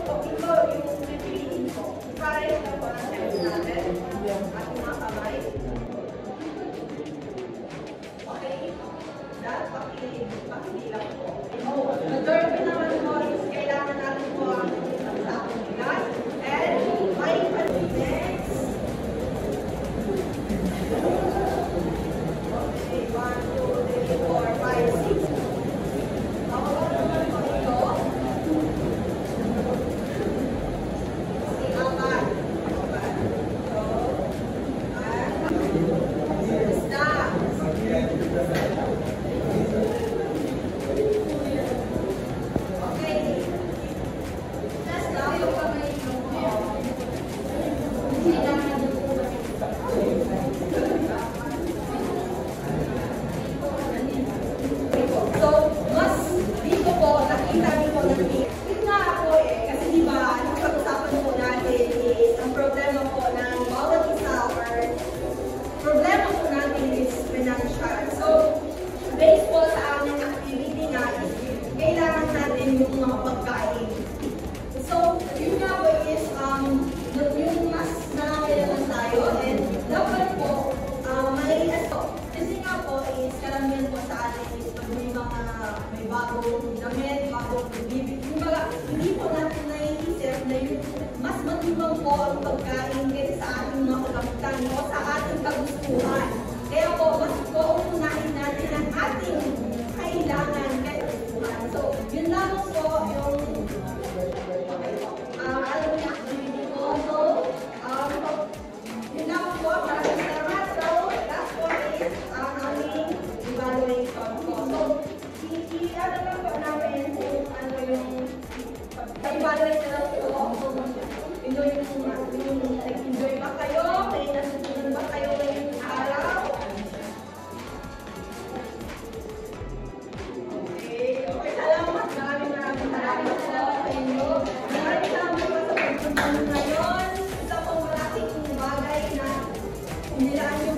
po, ito yung pipiliin ko. Try na po ang test natin. Ating mga kamay. Okay? Dahil pakilang po. The-third naman po is kailangan natin po ang isang sakong bigas. And may next. Okay, 1, 2, 3, 4, 5, 6. Yung mga pagkain. So, yun nga po is, yung mas nangangailangan tayo and dapat po, kasi nga po is, karamihan po sa atin is pag may bagong damit, bagong bibig, hindi po natin naiisip na yun, mas matibang po ang pagkain kaysa sa ating mga kagamtan o sa ating kagustuhan. Kaya po, mas po unahin natin ang ating kailangan kaysa kagustuhan. So, yun lamang po yung alam niya, ko. So, yun lamang po, maraming salamat. So, last one is ang aming evaluation po. So, i-ano lang po namin kung ano yung pa-evaluate na lang po. Enjoy ba kayo? May nasusunod ba kayo ngayong araw? Okay, salamat. Maraming salamat po sa inyo. Maraming salamat po sa pagpunta ngayon. Isa pong malaking bagay na nilaan yung